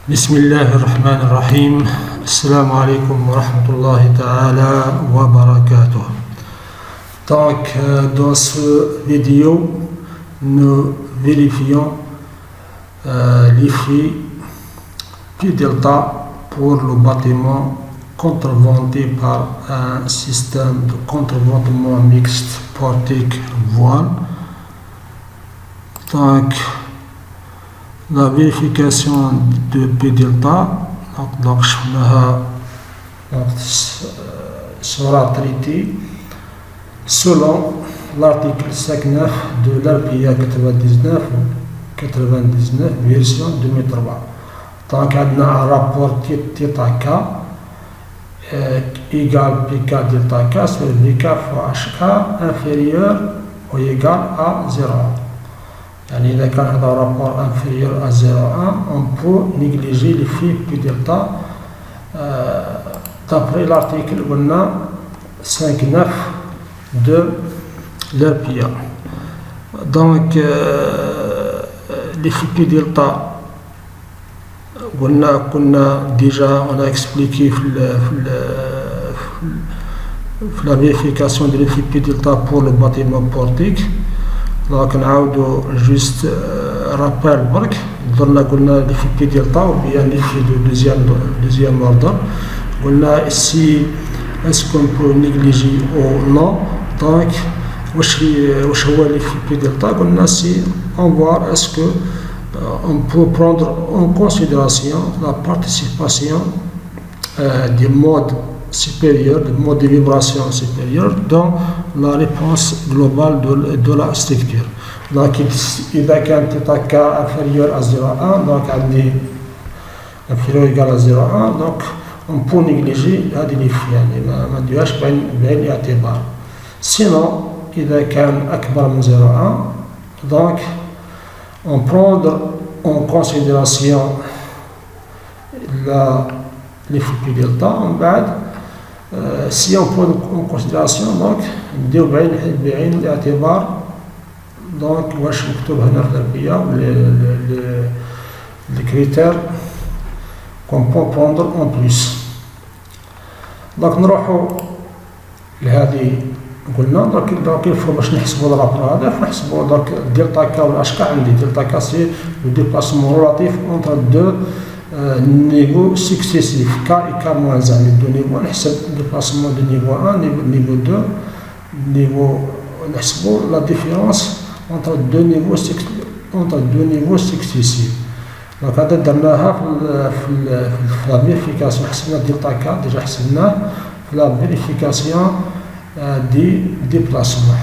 بسم الله الرحمن الرحيم. Assalamu alaikum wa rahmatullahi ta'ala wa barakatuh. Donc, dans ce vidéo, nous vérifions l'effet P delta pour le bâtiment contreventé par un système de contreventement mixte portique voile. Donc, la vérification de P delta sera traitée selon l'article 5.9 de l'RPA 99 version 2003. Donc, on a un rapport θ égale PK delta K sur VK fois HK inférieur ou égal à 0. يعني إذا كان هذا rapport inférieur à 0,1, on peut négliger l'effet P delta d'après l'article 5.9 de l'RPA. Donc, l'effet P delta, on a expliqué la vérification de l'effet P delta pour le bâtiment portique. Donc, on a juste rappel برك قلنا l'effet P delta ou bien l'effet de deuxième ordre. قلنا ici est-ce qu'on peut négliger ou non. Donc واش هو l'effet P delta. قلنا si on voit est-ce que on peut prendre en considération la participation des modes supérieurs, des modes de vibration supérieurs dans la réponse globale de la structure. Donc, إذا كان θk inférieur à 0,1, donc عندي inférieur égal à 0,1, donc on peut négliger هذه l'effet يعني ما نديرهاش بعين الاعتبار. Sinon, إذا كان أكبر من 0,1, donc on prend en considération l'effet P delta. En بعد si on prend en considération donc نديرو بعين الاعتبار donc واش مكتوب هنا في الربية les critères qu'on peut prendre en plus. donc نروحو لهذه قلنا donc il faut باش نحسبو الرابور هذا فنحسبو donc دلتا كا ولا اش كا. عندي دلتا كا سي لو ديبلاسمون relatif entre deux niveau successif K et K-1, les deux niveaux. On le déplacement de niveau 1, niveau 2, on la différence entre deux niveaux successifs. Donc, on a la vérification, delta K, déjà la vérification des déplacements.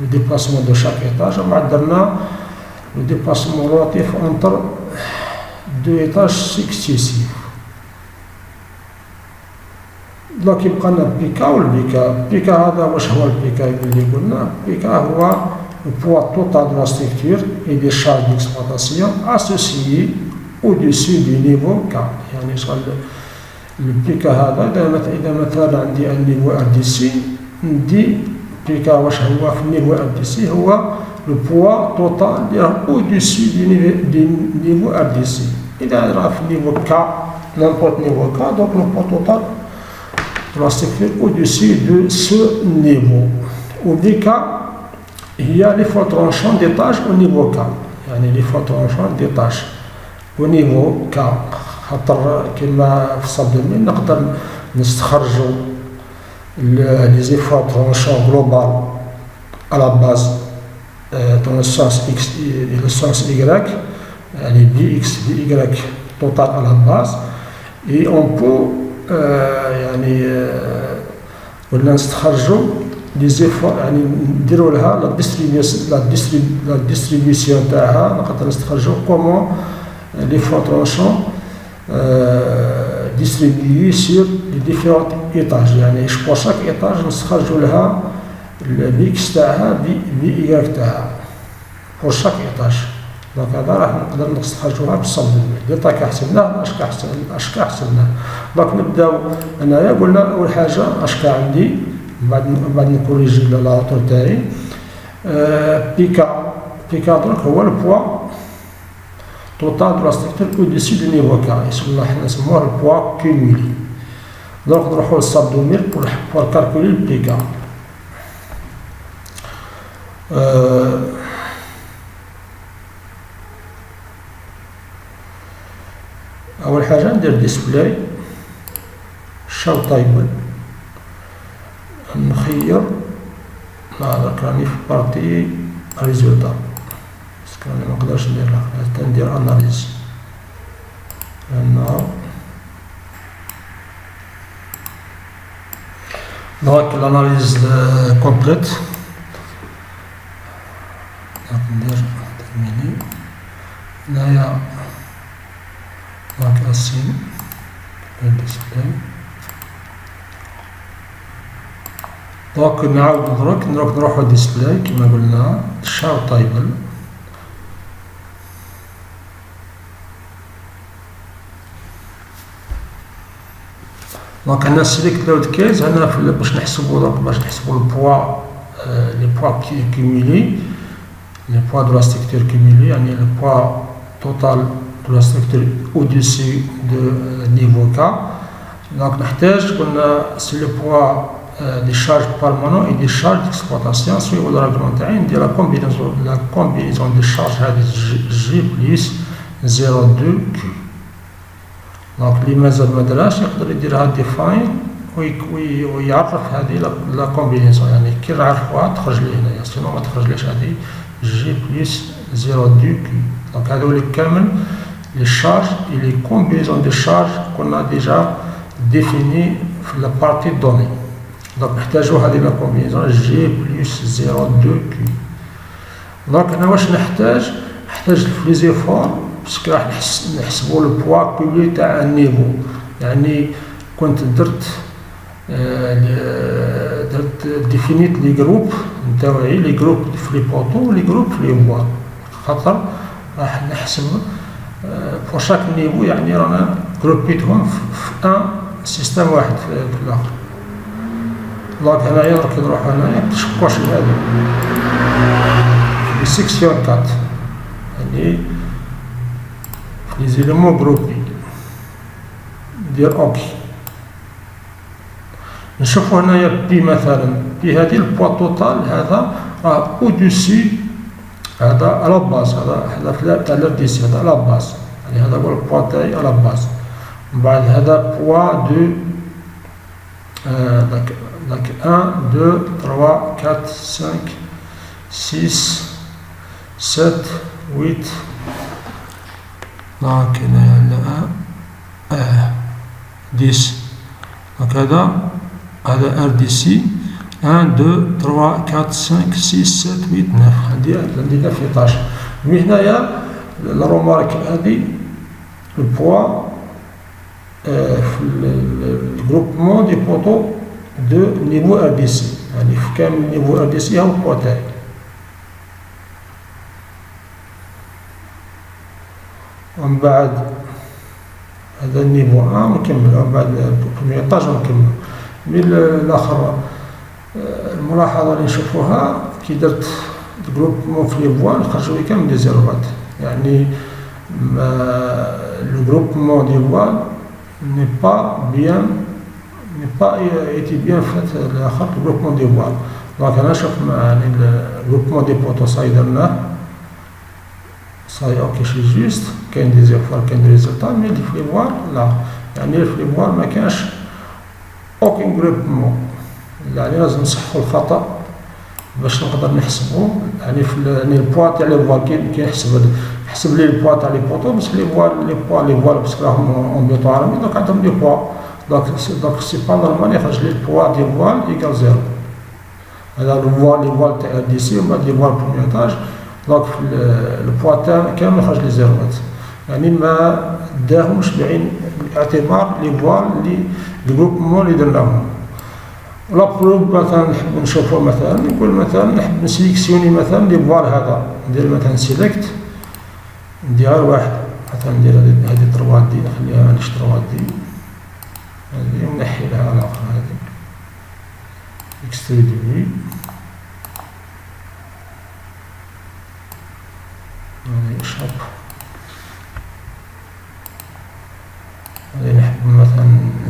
Le déplacement de chaque étage. On a le déplacement relatif entre deux étages successifs. Donc يبقى لنا بيكا والبيكا. بيكا هذا واش هو البيكا اللي قلنا؟ بيكا هو le poids total de la structure et des charges d'exploitation associées au-dessus du niveau K. يعني شغل البيكا هذا إذا مثلا عندي النيفو RDC ندي بيكا واش هو في النيفو RDC هو le poids total au-dessus du niveau RDC. Il a le niveau K, n'importe niveau K, donc le poids total doit se faire au-dessus de ce niveau. Au BK, il y a l'effort tranchant des tâches au niveau K. Il y a l'effort tranchant des tâches au niveau K. كما في الصدمين نقدر نستخرجوا les efforts tranchants global à la base dans le sens X et le sens Y, les Bx, By total à la base, et on peut les efforts, la distribution تاعها نقدر نستخرجوا comment l'effort tranchant distribué sur les différents étages. يعني pour chaque étage نستخرجوا لها البيكس تاعها بي تاعها pour chaque étage. دونك هذا راح نقدر نستخرجوها بالصمد دلتا كا حسبناه اش كا حسبناه. دونك نبداو هنايا قلنا اول حاجه اش كا عندي بعد نكوريجي لاطور تاعي بيكا دونك هو البوا total de la structure au-dessus du niveau K. Et celui-là, c'est le poids cumulé. Donc, on va subdomir pour calculer le PK. أول حاجة ندير ديسبلاي شاو تايبل نخير هذاك راني في بارتي ريزولتا باسكو راني منقدرش ندير لها ندير اناليز هنا دونك الاناليز كومبليت ندير ترميني هنايا دونك السين الديسبلاي دونك نعاود نروحو ديسبلاي كما قلنا شاو تايبل دونك هنا سيليكت لود كيز هنا باش نحسبو البوا لي بوا كيميلي لي بوا دو لا ستركتور كيميلي يعني لو بوا توتال دو لا ستركتور au-dessus de niveau K. دونك نحتاج قلنا سي لو بوا des charges permanentes et des charges d'exploitation suivant le règlement تاعي ندير la combinaison des charges هذه G plus 0,2 Q. دونك اللي مازال ما دراش يقدر يديرها ديفاين ويعرف هذه لا كومبينيزون يعني كي نعرفوها تخرج لي هنايا سينو ما تخرجليش هذه G plus 0,2 Q. دونك هذول كامل les charges et les combinaisons de charges qu'on a déjà définies في la partie donnée. Donc نحتاجو هذه لا كومبينيزون جي بلس 0,2 كي. دونك هنا واش نحتاج في لي زيفور باسكو راح نحسبو البوا كولي تاع النيفو يعني كنت درت ديفينيت لي جروب نتاوعي لي جروب في لي بوطو ولي جروب في لي فوار خاطر راح نحسب بور شاك نيفو يعني رانا جروبيتهم في ان سيستم واحد في الاخر. دونك هنايا راك نروح هنايا تشكوش هذا في سيكسيون 4 يعني لي زيليمون جروبي ندير اوكي نشوفو هنايا بي مثلا بي هذه البوا توتال هذا راه او-dessus هذا على باز هذا تاع لرديسي هذا على باز يعني هذا هو البوا تاعي على باز من بعد هذا بوا دو donc 1, 2, 3, 4, 5, 6, 7, 8 donc هنا 10 donc هذا RDC 1, 2, 3, 4, 5, 6, 7, 8, 9 عندي 11 من هنايا الرومارك هذه البوا في الجروبمون دي بوطو دو نيفو RDC يعني في كامل نيفو RDC هو البوا تاعي ومن بعد هذا النيفو نكمل ومن بعد البروميير طاج نكمل من الآخر الملاحظة اللي نشوفوها كي درت الجروبمون في لي فوا خرجوا لي كامل دي زيروات يعني le groupement des voiles n'est pas été bien fait le groupement des voiles. Donc أنا شفنا يعني le groupement des poteaux ça درناه ça ok c'est juste كاين دي زيفوار كاين دي ريزولتا مي في لي فوار لا يعني في لي فوار ما كانش aucun groupement يعني لازم نصححوا الخطأ باش نقدر نحسبو يعني في يعني البوا تاع لي فوار كي نحسب لي البوا تاع لي بوطو بس لي فوار باسكو راهم اون بيطو عربي دونك عندهم لي بوا دونك سي با نورمال يخرج لي البوا دي فوال ايكال زيرو هذا لي فوال تاع دي سي ومن بعد لي فوال بروميير دونك في البوا تاع كامل يخرج لي زيروات يعني ما داهمش بعين الاعتبار لي فوال لي الجروبمون اللي درناهم. لا بروب مثلا نحب نشوفو مثلا نقول مثلا نحب نسيليكسيوني مثلا لي فوال هذا ندير مثلا سيليكت ندير واحد مثلا ندير هذه 3 دي نخليها مانيش 3 دي هذه ونحي لها على الاخر هذه اكستريد في هذه شوب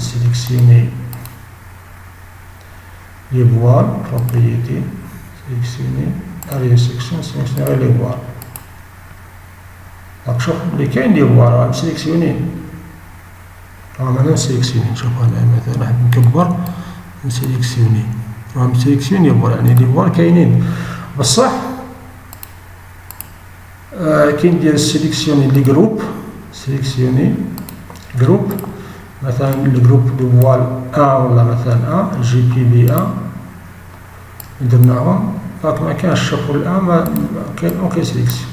نسيليكسيوني لي فوال بروبريتي سيليكسيوني اريا سيكسيون سيليكسيوني غير لي فوال. راك شوف بلي كاين لي فوال راه مسيليكسيونين، راه انا نسيليكسيوني. شوف انا مثلا حاب نكبر نسيليكسيوني راه مسيليكسيوني فوال، يعني لي فوال كاينين بصح كي ندير سيليكسيوني لي جروب سيليكسيوني جروب مثلا الجروب دو فوال ان ولا مثلا ان جي بي بي ان درناهم دونك ما كانش شوفوا الان ما كاين اوكي سيليكسيون.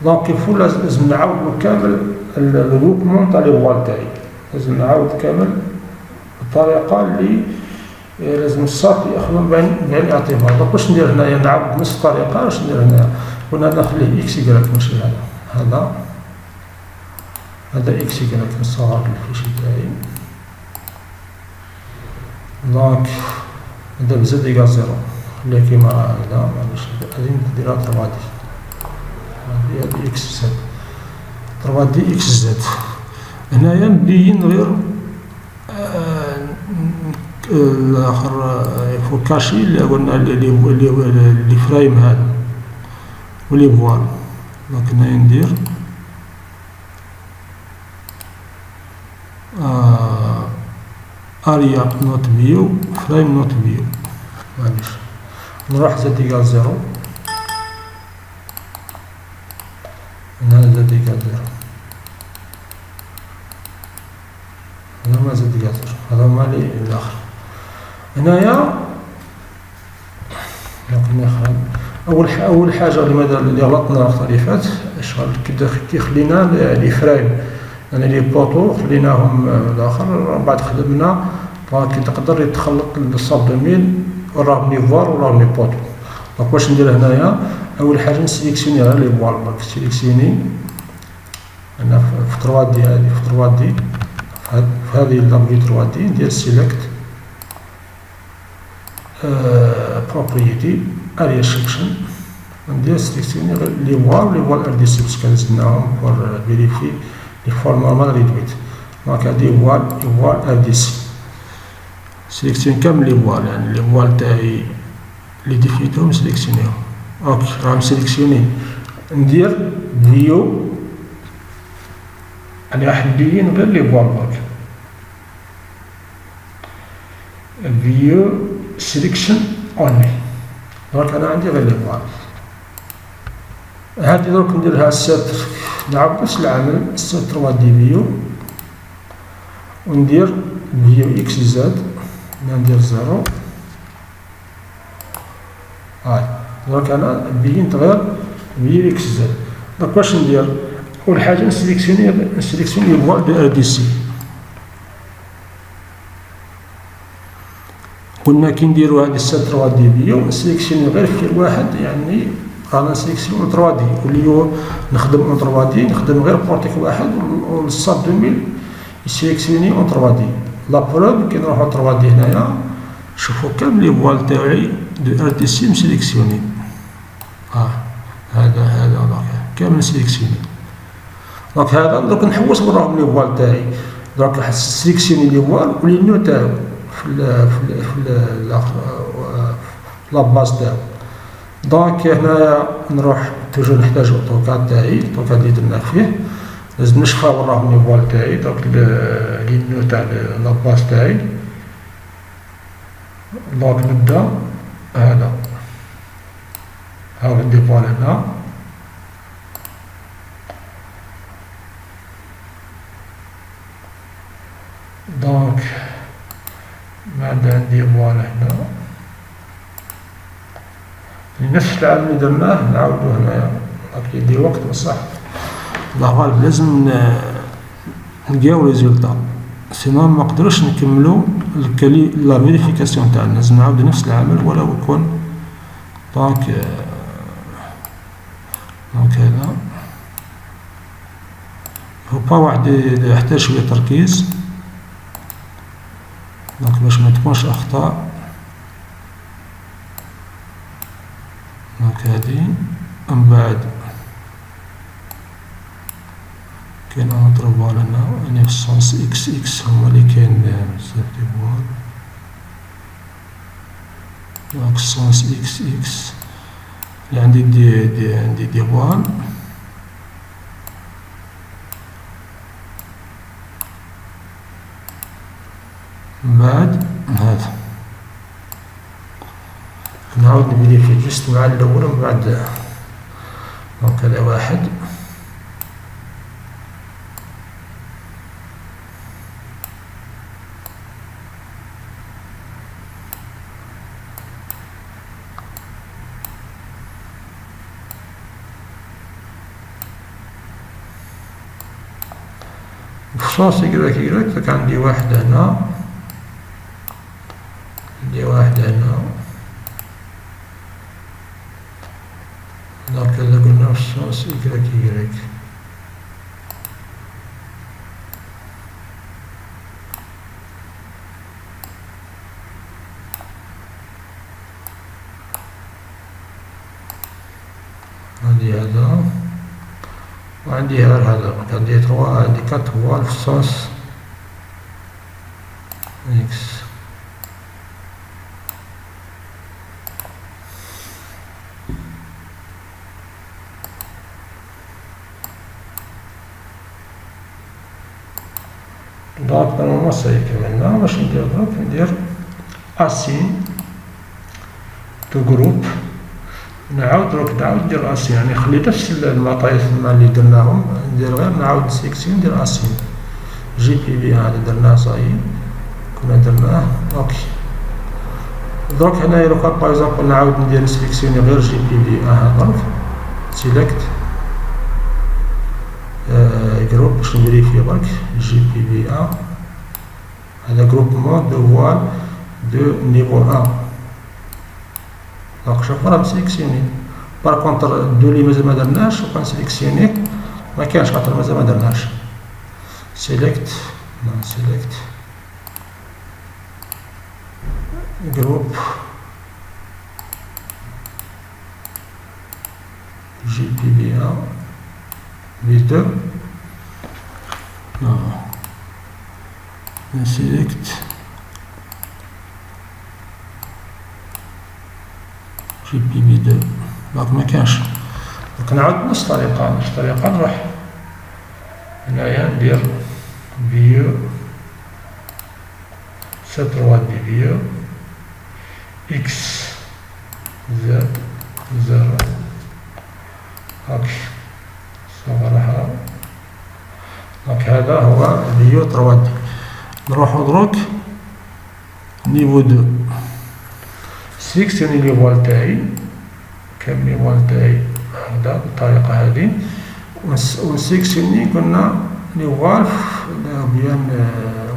دونك كيفو لازم نعاود كامل الغروبمون تاع لي فوال تاعي، لازم نعاود كامل الطريقه اللي لازم الصاط ياخذ بعين الاعتبار. دونك واش ندير هنايا نعاود نفس الطريقه. واش ندير هنايا قلنا نخليه اكس يكراك ماشي هذا اكس يكراك نصغر الفيشي تاعي. دونك نبدا بزد إيكال زيرو خليها كيما هكذا معليش هادي نديرها 3 دي هادي اكس زد 3 دي اكس زد. هنايا مبين غير الاخر يفو كاشي اللي قلنا لي فرايم هذا ولي فوال. دونك هنايا ندير اريا نوت فيو فريم نوت فيو معليش نروح زد إيكال زيرو. هنا زد إيكال زيرو هذا ما زد إيكال زيرو هذا هما لي الآخر. هنايا أول حاجة اللي غلطنا الوقت اللي فات كي خلينا لي فريم يعني لي بوطو خليناهم الآخر بعد خدمنا كي تقدر يتخلط الصاب 2000 وراهم لي فوال وراهم لي بوطو. دونك واش ندير هنايا أول حاجة نسيليكسيوني غير لي فوال. دونك سيليكسيوني أنا في 3 دي هادي في 3 دي في هذه لابغي 3 دي ندير سيليكت بروبريتي اريا سيكشن ندير سيليكسيوني غير لي فوال ار دي سي باسكو نزلناهم بور فيريفي لي فورم نورمال ريدويت. دونك هادي فوال ار دي سي سيليكسيون كامل لي فوال يعني لي فوال تاعي لي ديفينيتهم سيليكسيونيهم. اوكي راهم سيليكسيوني. ندير فيو يعني راح نبين غير لي فوال برك فيو سيليكشن اونلي. دونك انا عندي غير لي فوال هادي دروك نديرها ساتر نعاود نفس العمل ساتر 3 دي فيو وندير فيو اكس زد ندير زيرو. هاي دروك انا بينت غير فيو اكس زد. دونك واش ندير اول حاجه نسيليكسيوني فوال دو ار دي سي. قلنا كي نديرو هادي ساتر 3 دي فيو نسيليكسيوني غير فيل واحد يعني رانا نسيليكسيوني 3 دي واللي نخدم اون 3 دي نخدم غير بورتيك واحد والصاب 2000 يسيليكسيوني اون 3 دي. لا بروب كي نروحو 3 دي هنايا شوفو كامل لي فوال تاعي دو ار دي سي مسيليكسيوني. هذا دونك كامل مسيليكسيوني. دونك هذا دروك نحوس وراهم لي فوال تاعي. دروك سيليكسيوني لي فوال ولي نو تاعو في لاباز تاعو. دونك هنايا نروح توجور نحتاج اوتوكاد تاعي الاوتوكاد اللي درنا فيه لازم نشفى وراهم لي فوال تاعي. دونك لي نو تاع لاباز تاعي. دونك نبدا هذا هاو عندي فوال هنا دونك بعد عندي فوال هنا نفس العمل اللي درناه نعاودو هنايا. راك يدير وقت بصح الله غالب لازم نلقاو ريزولتا سينو منقدروش نكملو لا فيريفيكاسيون تاعنا. لازم نعاودو نفس العمل ولو يكون دونك هذا هو با واحد يحتاج شوية تركيز دونك باش ما تكونش اخطاء. دونك هادي من بعد كاين اونتر فوال هنا، يعني في السونس اكس اكس هما لي كاين بزاف دي فوال، دونك السونس اكس اكس عندي دي فوال. من بعد هذا نعاود نفيريفي جوست مع الاول ومن بعد. دونك هذا واحد، السونس إكراك إكراك دونك عندي واحد هنا، عندي واحد هنا، دونك هذا قلنا في السونس إكراك إكراك. عندي هذا وعندي غير هذا، عندي تروا، عندي كات فوال في السونس اكس. دونك نورمالمون صاي كملنا. واش ندير دروك؟ ندير اسين تو جروب، نعاود دروك ندير اسين، يعني خليت نفس المعطيات اللي درناهم، ندير غير نعاود سيكسيون ندير اسين. جي بي في هذا درناه صاي كنا درناه اوكي. دروك هنايا لو كان باغ اكزومبل نعاود ندير سيليكسيوني غير جي بي في ها دروك سيليكت جروب باش نفيريفي برك جي بي في هذا جروبمون دو فوال دو نيفو 1. دونك شوف راه مسيليكسيوني. بار كونتر دو لي مازال ما درناش و كنسيليكسيوني ما كانش خاطر مازال ما درناش. سيليكت سيليكت جروب جي بي في 1 في 2 نسيليكت جي بي في 2 دونك ما كانش. دونك نعاود بنفس الطريقة نروح هنايا ندير فيو سي 3 دي فيو اكس زد 0 هاك صغرها. دونك هذا هو فيو 3 دي. نروحو دروك نيفو 2 سيليكسيوني لي فوال تاعي كامل لي فوال تاعي هكذا بالطريقة هذه، ونسيليكسيوني قلنا لي فوال بيان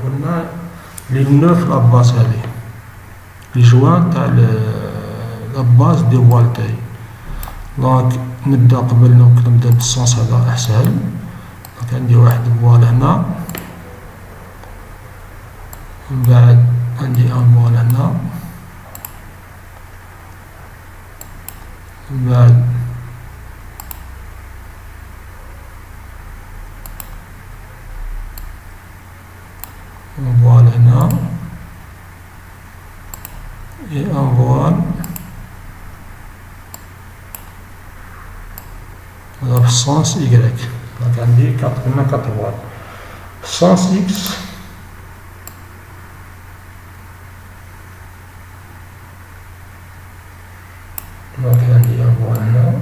قلنا لي 9 لاباس هذه لي جوان تاع لاباس دي فوال تاعي. دونك نبدا قبل نبدا بالسونس هذا أسهل. دونك عندي واحد فوال هنا، من بعد عندي ان فوال هنا، من بعد ان فوال هنا اي ان فوال هذا في السونس إيكغيك. دونك عندي قلنا 4 فوال. في السونس إكس دونك عندي ان فوال هنا،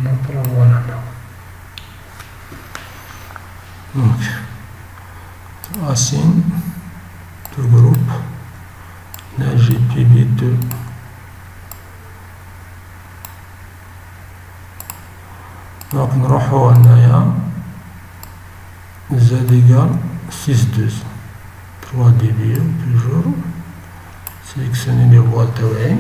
نضرب هنا. Donc, racine de groupe la GPB2 donc نروحو هنايا z égale 6,2 3 dB toujours sélectionner les voies تاوعي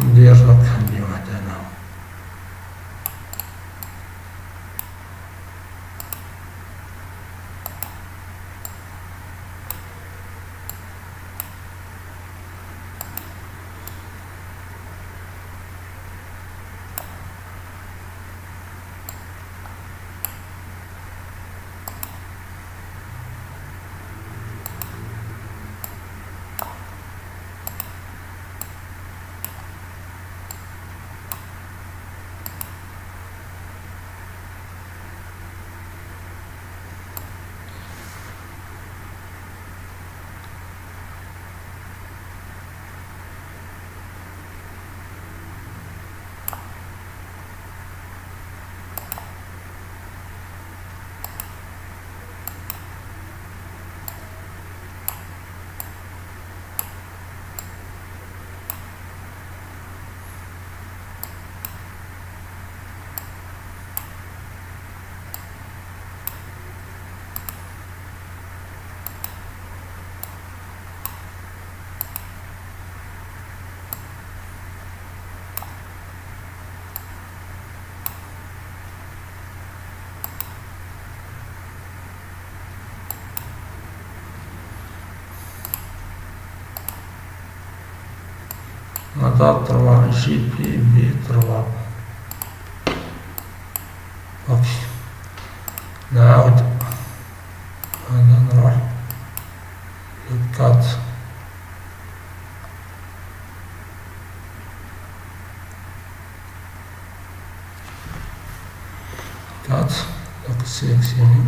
ندير رقم اللي واحد هنا هذا 3 GPB3 اوكي نعاود هذا نروح للكات donc sélectionner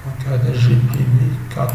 donc هذا GPB4 donc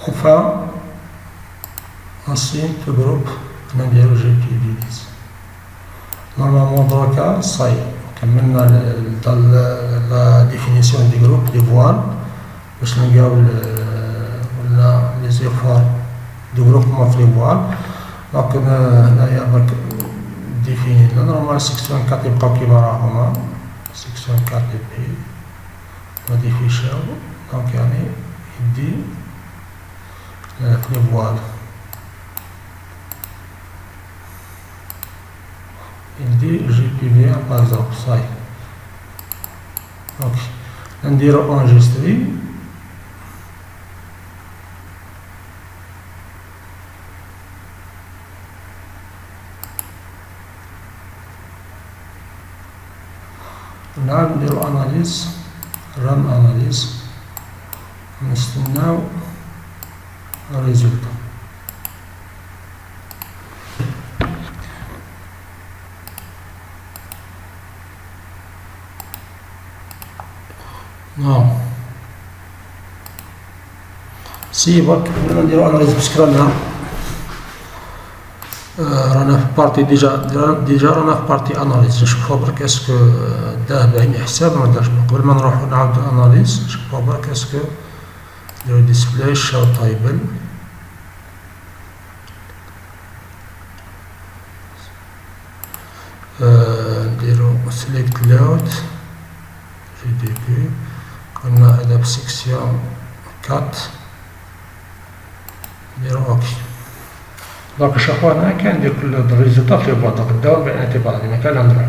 enfin ainsi le groupe نديرو جي بي في 10. نورمالمون دروكا صاي كملنا لا ديفينيسيون دي جروب دي فوال باش نلقاو ولا لي زيفوار دي جروبمون في لي فوال. دونك هنايا راك ديفينينا نورمال سيكسيون 4 يبقاو كيما راهما سيكسيون 4 بي موديفيشاو دونك يعني يدي في لي فوال يدي جي بي في باغ اكزومبل صاي. اوكي نديرو انجستري نعاود نديرو اناليز ران اناليز نستناو الريزلت. سي برك قبل نديرو اناليز باسكو رانا في بارتي ديجا رانا في بارتي اناليز نشوفو برك اسكو داه بعين حساب ولا داش. قبل ما نروحو نعاودو اناليز نشوفو برك اسكو نديرو ديسبلاي شاو تايبل نديرو سيليكت لود في ديبي قلنا هذا بسيكسيون 4 نديرو اوكي. دونك شوفو هنا كندير كل الريزلطات في بعض قداو البيانات في بعض المكان نروح.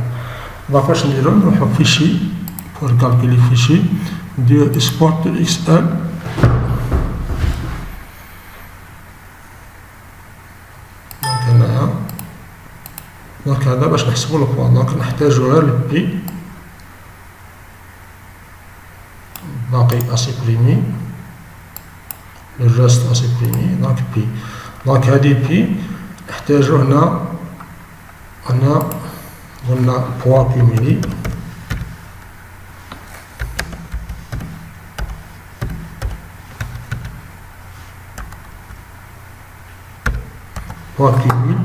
دونك واش نديرو نروحو فيشي بور كالكولي فيشي ندير اكسبورت اكس ال دونك هنايا دونك هذا باش نحسبو البوان دونك نحتاجو غير البي باقي اسيبريمي الرست اسيبريمي دونك بي. دونك هادي بي نحتاجو هنا قلنا بوا كيميلي بوا كيميل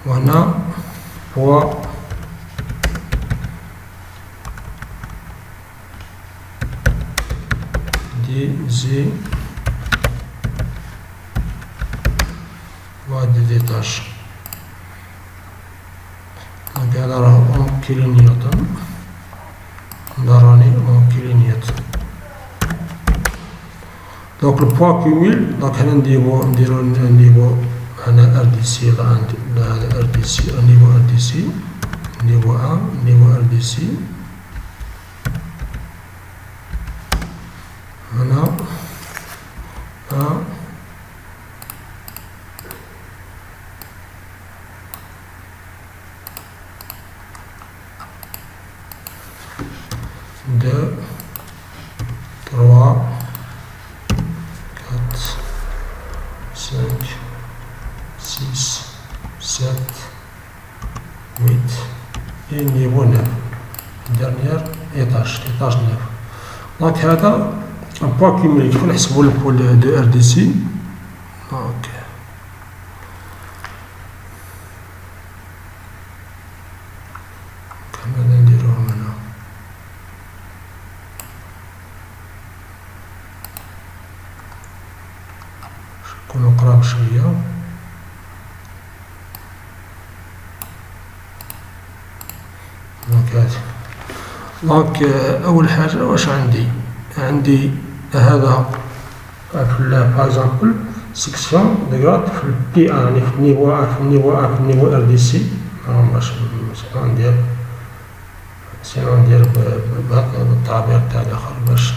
وهنا بوا دي زي دي ديتاش. دونك هذا راه اون كيلو نيوتن راني اون كيلو نيوتن. دونك البوا كوميل دونك هنا نديرو النيفو هنا ار دي سي هذا ار دي سي نيفو ار دي سي نيفو 1 نيفو ار دي سي هنا deux, trois, quatre, cinq, six, sept, huit et niveau 9. Dernier étage 9. Donc هذا البوا كيميلي كيف نحسبو البول دو ار دي سي. دونك كما نديروهم هنا نكونو قراب شوية. دونك أول حاجة واش عندي هذا في باغ اكزومبل سيكسيون ديغراد في البي ان يعني في النيفو 1 في النيفو ار دي سي باش ندير بالتعبير تاع الاخر باش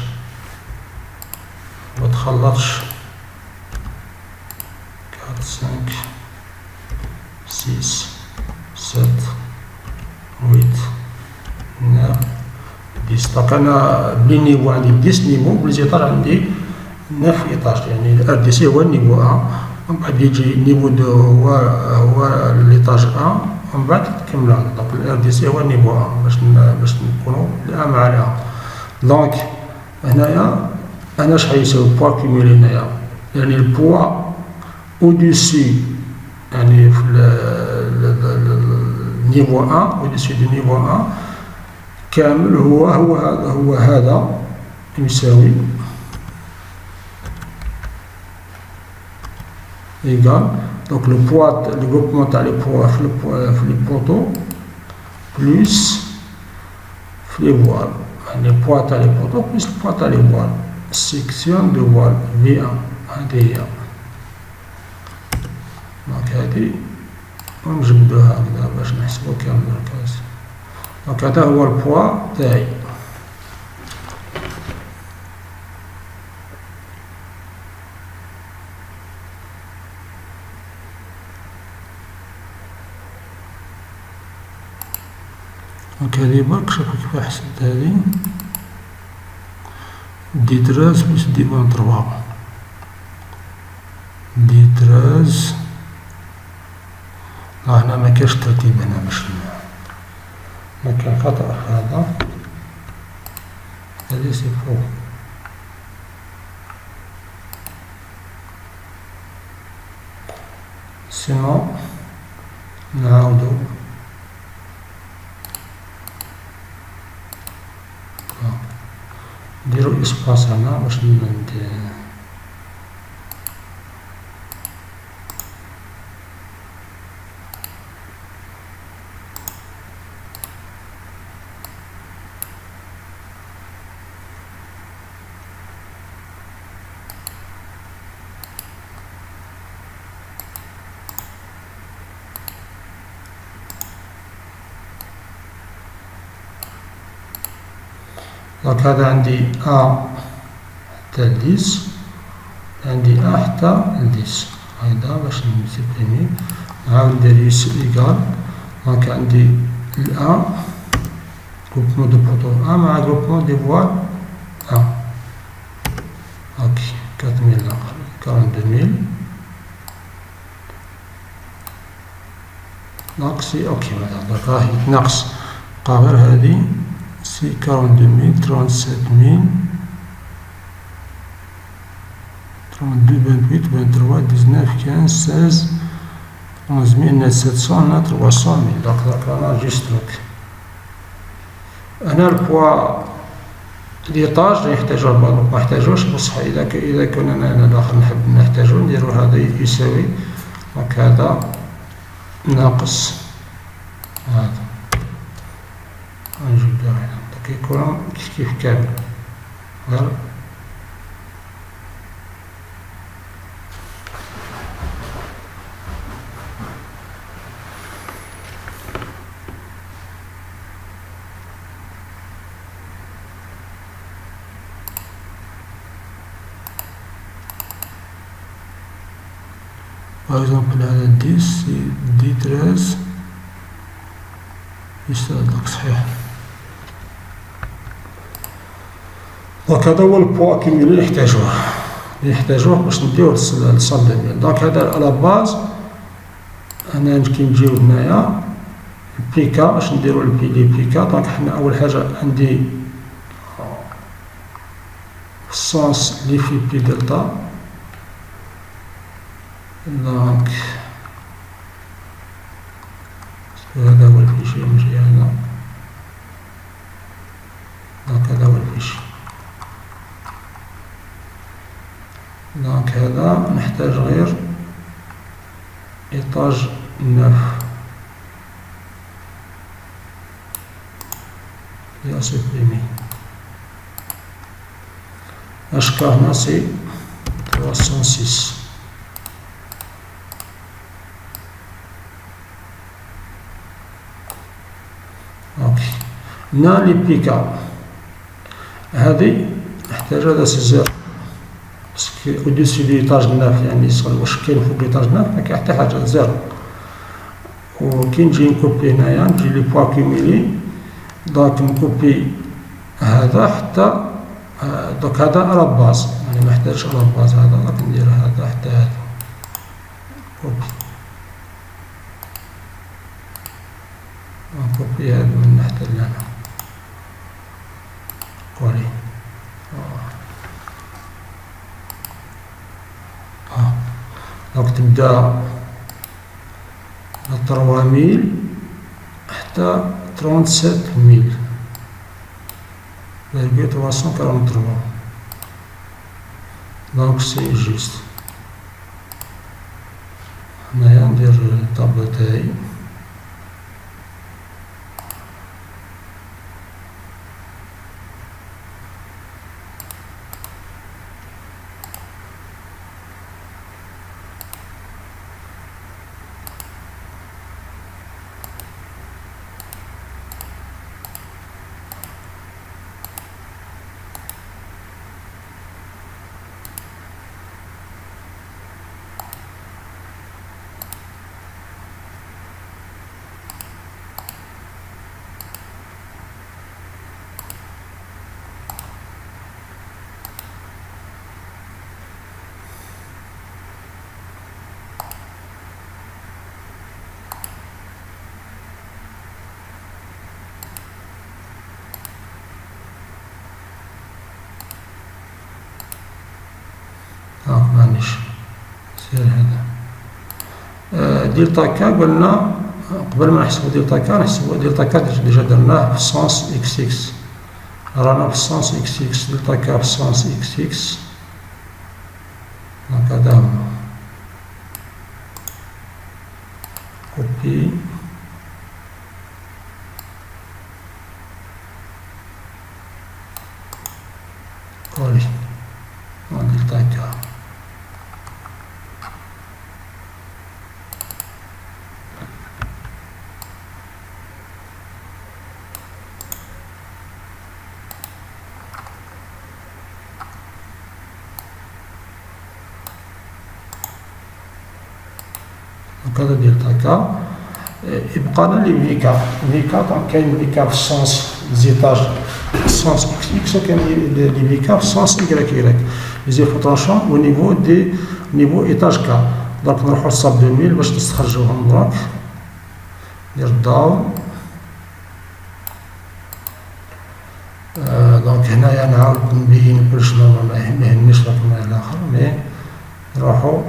متخلطش 4 5 6 7 8 9 10. دونك انا بلي نيفو عندي 10 نيفو بليزيطاج عندي 9 ايطاج يعني الار دي سي هو النيفو 1 ومن بعد يجي نيفو 2 هو ليطاج 1 ومن بعد تكمل. دونك الار دي سي هو النيفو 1 باش نكونو الان مع الان. دونك هنايا أنا شحال يساوي بوا كيميلي هنايا، يعني البوا أوديسي يعني في النيفو أن، أوديسي دو نيفو أن كامل هو هذا يساوي إيكال دونك لو بوا لو غروبمون تاع لي بوا في لي بوطو بلوس في لي فوال، يعني بوا تاع لي بوطو بلوس بوا تاع لي فوال، سيكسيون دو فوال في ان هادي هي. دونك هادي ونجبدوها هكذا باش نحسبو كامل الكاس. دونك هذا هو البوا تاعي. دونك هادي برك شوفو كيفاه حسبت هادي، دي 13 بلس دي 23 دي 13. هنا مكانش ترتيب هنا باش مكان خطأ هذا، هادي سي فو. سينو نعاودو نديرو اسباس هنا باش دونك هذا عندي أ حتى 10، عندي أ حتى 10 هيدا باش نسيبريمي، نعاود ندير يس إيكال. دونك عندي الأ غروبمون دو بوطو أ مع غروبمون دي فوال أ، هاكي 4000 42000. دونك سي أوكي معناها دونك راهي ناقص بقا غير هادي سي 42000 37000 32 28 23 19 15 11000 700 هنا 300000. دونك رانا جيستروك هنا البوا ليطاج نحتاجو البالون منحتاجوش، بصح إذا كنا أنا داخل نحب نحتاجو نديرو هذا يساوي. دونك هذا ناقص هذا نجبدو هنا دونك يكون كيف كامل غير باغ اكزومبل هذا 10 سي دي 13 يستاهل دونك صحيح. دونك هذا هو البوا كيميلي نحتاجوه باش نديوه للصال دو. دونك هذا على باز انا كي نجيو هنايا البيكا باش نديرو لي بيكا. دونك حنا اول حاجة عندي السونس لي في بي دلتا. دونك هذا هو الفيشي نجي هنا. دونك هذا هو الفيشي. دونك هذا نحتاج غير إيطاج 9 يا سوبريمي. أشكا هنا سي 306. اوكي هنا لي بيكا هذه نحتاج هذا سي زيرو باسكو أوديسي دو إيطاج 9 يعني واش كاين فوق إيطاج 9 مكاين حتى حاجة زيرو. و كي نجي نكوبي هنايا نجي لي بوا كيميلي. دونك نكوبي هذا حتى دونك هذا على باز يعني محتاجش على باز هذا. دونك ندير هذا حتى هذا كوبي. نكوبي هذا من حتى لهنا كولي. دونك تبدا 3000 حتى 37000 virgule 343. دونك سي جوست. هنايا ندير الطابلو تاعي. معليش سير هذا دلتا كا قلنا قبل ما نحسبو دلتا كا نحسبو دلتا كا ديجا درناه في السونس اكس اكس، رانا في السونس اكس اكس، دلتا كا في السونس اكس اكس. دونك هذا هو كوبي كولي دلتا كا. هذا دلتا كا. يبقى لنا لي فيكا. فيكا دونك كاين فيكا في السونس زيتاج في السونس اكس اكس، وكاين لي فيكا في السونس ايكغيك ايكغيك. لي زيفوترونشون او نيفو دي نيفو ايتاج كا. دونك نروحو لصاب 2000 باش نستخرجوهم. دروك ندير داون. دونك هنايا نعاود نبين كلش ما يهمنيش الرقم الاخر، مي نروحو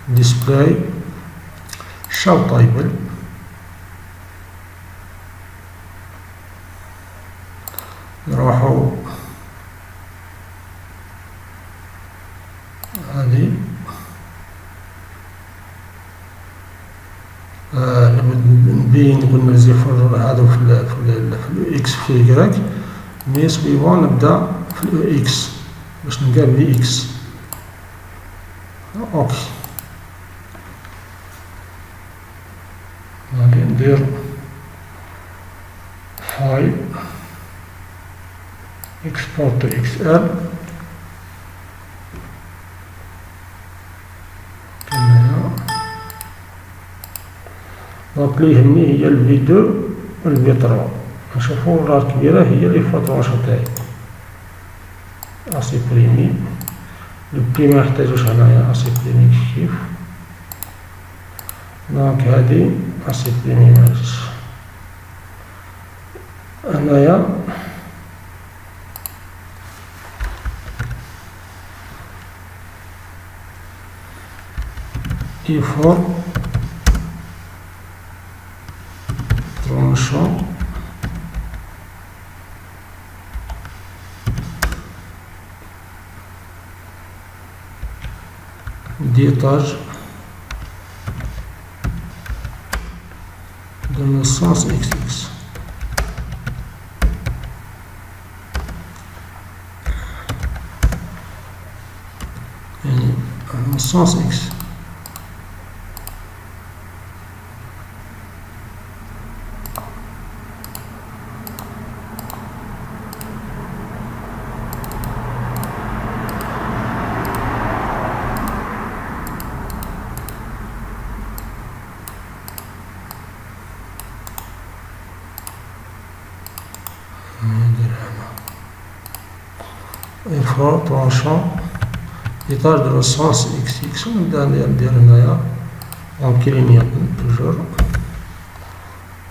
ديسبلاي شاو تايبل. نروحو هادي نبين قلنا الزفر هادو في الاكس في الايكغيك، مي سويفون نبدا في الاكس باش نلقى في اكس. اوكي غادي ندير فايل اكسبورت اكس ال. دونك لي يهمني هي الفي 2 والفي 3. نشوفو الرار الكبيرة هي لي فوتونشون تاعي اسيبريمي. البري منحتاجوش هنايا اسيبريمي كيف. دونك هادي اسيبريمي معليش هنايا. il tranchant d'étage dans le sens XX. Dans le sens X. effort tranchant étage de le sens XX. ونبدا ندير هنايا اون كلينيات توجور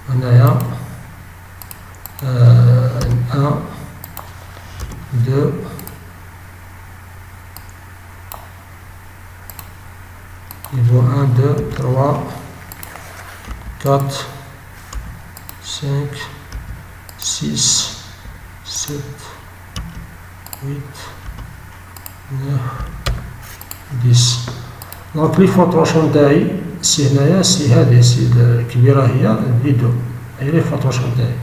هنايا 1 2 niveau 1, 2, 3, 4, 5, 6, 7, 8, 9, 10. دونك لي فوتوشون تاعي سي هنايا سي هادي سي الكبيرة هي الفيديو، هي لي فوتوشون تاعي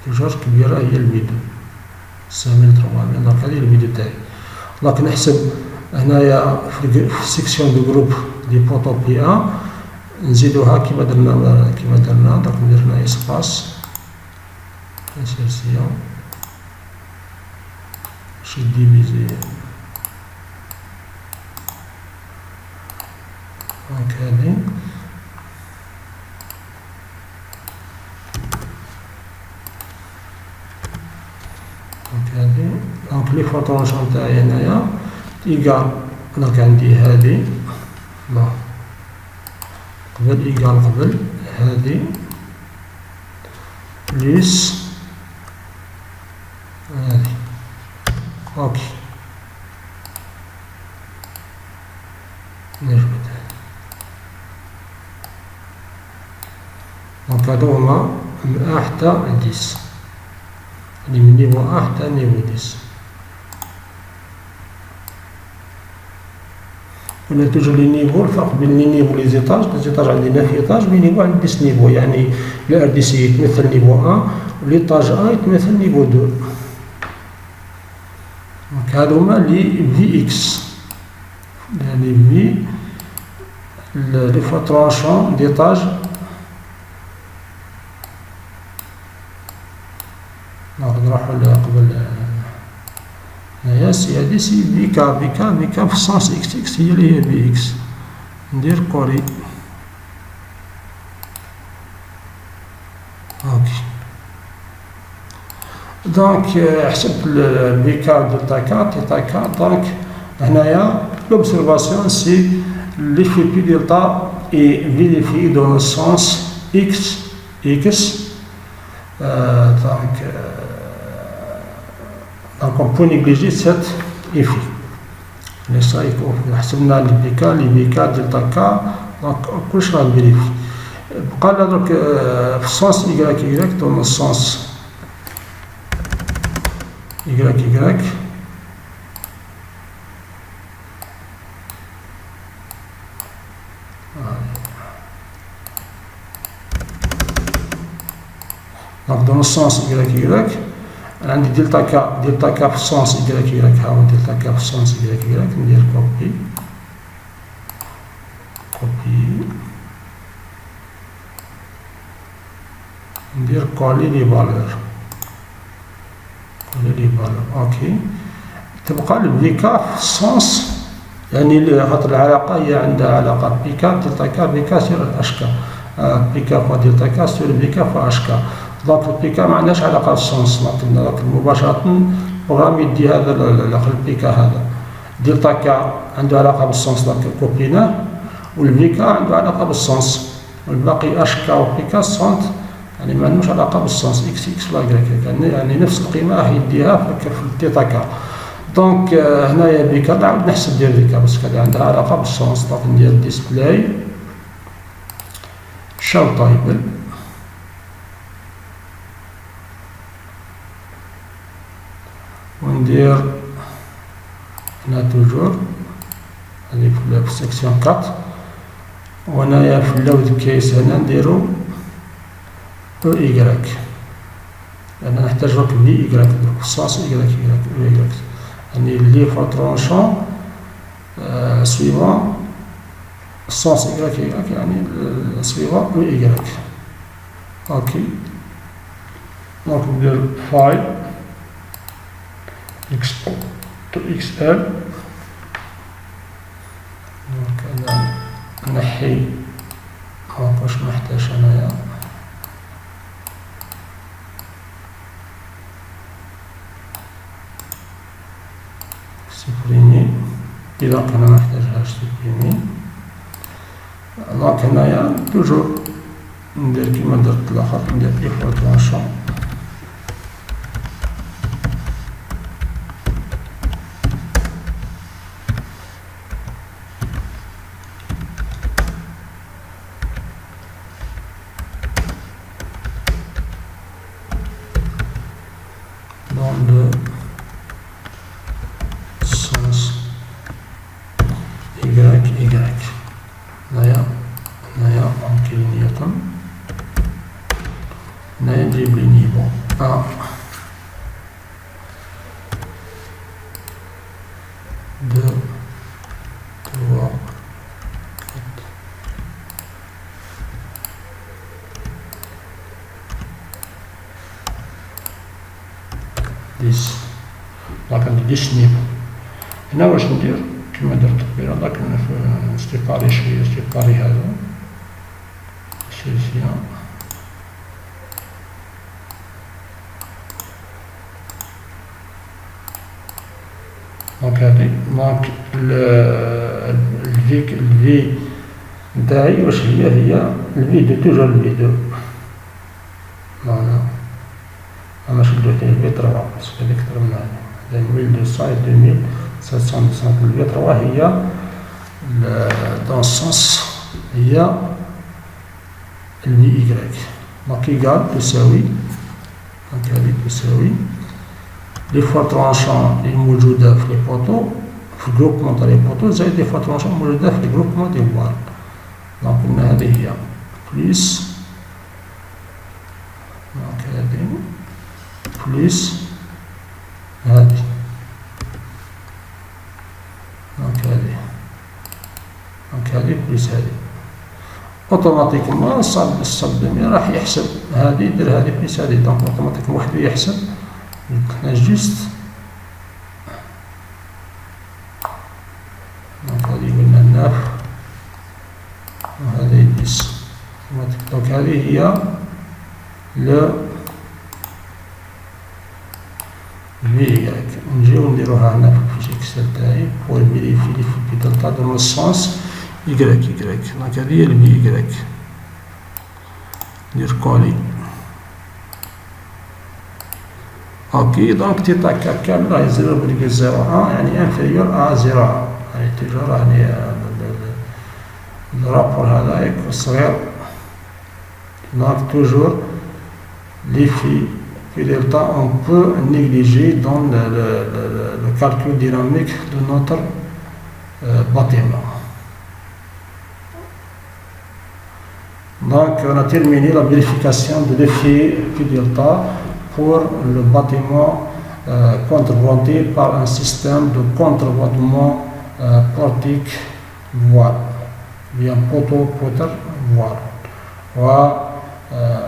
توجور كبيرة هي الفيديو 5300. دونك هادي الفيديو تاعي. دونك نحسب هنايا في سيكسيون دو جروب دي بوطو بي ان نزيدوها كيما درنا. دونك ندير هنا اسباس انسيرسيون باش ديفيزي. دونك هادي دونك لي فوتوشون تاعي هنايا إيكال. دونك عندي هادي لا قبل إيكال قبل هادي بليس هادي. اوكي نجبد. دونك هادو هما من 1 حتى 10، يعني من نيفو 1 حتى نيفو 10. هنا توجور لي نيفو، الفرق بين لي نيفو لي زيتاج. لي زيتاج عندي 9 ايطاج، لي نيفو عندي 10 نيفو، يعني لي ار دي سي يتمثل نيفو 1 وليطاج 1 يتمثل نيفو 2. دونك هادو هما لي في اكس، يعني في لي فوتوشون ديطاج. نروحو قبل هنايا سي هادي سي فيكا في السونس اكس اكس هي اللي هي في اكس. ندير كوري. اوكي دونك حسبت الفيكا دلتا 4 تيتا 4. دونك هنايا لوبسيرفاسيون سي ليفي بي دلتا اي فيريفي دون لو سونس اكس اكس. دونك on peut négliger cet effet. Mais ça حسبنا لي فيكا دلتا كا. دونك كلشي غنفيريفي. بقى لنا درك في السونس إيكغيك دون السونس إيكغيك. دونك دون السونس إيكغيك عندي دلتا كا في السونس إيكغيك. هاهو دلتا كا في السونس إيكغيك. ندير كوبي ندير كولي لي فالور. اوكي تبقى الفيكا في السونس، يعني خاطر العلاقة هي عندها علاقة بيكا دلتا كا بيكا سير اشكا بيكا فوا دلتا كا سير بيكا فوا اشكا. دونك البيكا ما عندهاش علاقة بالسونس، دونك مباشرة البروغرام يدي هذا البيكا هذا. دلتا كا عنده علاقة بالسونس دونك كوبيناه، والفيكا عنده علاقة بالسونس، والباقي اشكا وبيكا سونت يعني ما عندهمش علاقة بالسونس اكس اكس ولا إيكغيك، يعني نفس القيمة راح يديها في التيتا كا. دونك هنايا بيكا نعاود نحسب ديال بيكا باسكو هادي عندها علاقة بالسونس. دونك ندير ديسبلاي شاو تايبل وندير هنا توجور هادي في سيكسيون 4. وهنايا في اللود كيس هنا نديرو او إيكغيك، لأن نحتاج درك في إيكغيك في السونس إيكغيك يعني لي فوتوشون سويفون السونس إيكغيك يعني سويفون او إيكغيك. اوكي دونك ندير فايل اكسبورت تو اكس ال. دونك انا نحي واش محتاج انايا. سوبريمي إذا كان محتاجهاش سوبريمي. دونك هنايا توجور ندير كيما درت الآخر، ندير إفوتوشون Y هنايا أمكنية هنايا نجيب لي نيفو أ دو تروا ديس دونك نديش نيفو هنا واش ندير كيما درت قبيله داك نستيباري شويه نستيباري هذا شويه دونك هادي دونك الفي نتاعي واش هي الفي توجور الفي دو فوالا انا شدو حتى الفي 3 باسكو هاديك كتر من هادي 1200 2700 الفي 3 هي دون سونس هي الفي إيكغيك دونك إيكال تساوي دونك هادي تساوي لي فوا ترونشون لي موجودة في لي بوطو في الجروبمون تاع لي بوطو زائد لي فوا ترونشون موجودة في الجروبمون دي فوال دونك قلنا هادي هي بليس دونك هادي بليس هادي دونك هادي بليس هادي اوتوماتيكمون الصب راح يحسب هادي يدير هادي بليس هادي دونك اوتوماتيكمون وحدو يحسب حنا جوست دونك هادي قلنا 9 وهادي 10 دونك هادي هي لو في نجيو نديروها هنا في الفيشي اكسل تاعي بور فيريفي لي في دلتا دون السونس إيكغيك دونك هادي هي الفي إيكغيك ندير كولي اوكي دونك تيتا كامل راهي 0.01 يعني انفيريور ا 0 يعني توجور يعني الرابور هذا يكون صغير دونك توجور لي في delta on peut négliger dans le calcul dynamique de notre bâtiment. Donc on a terminé la vérification de l'effet Q delta pour le bâtiment contreventé par un système de contreventement portique voile, bien poteau voile.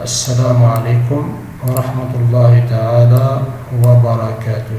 السلام عليكم ورحمة الله تعالى وبركاته.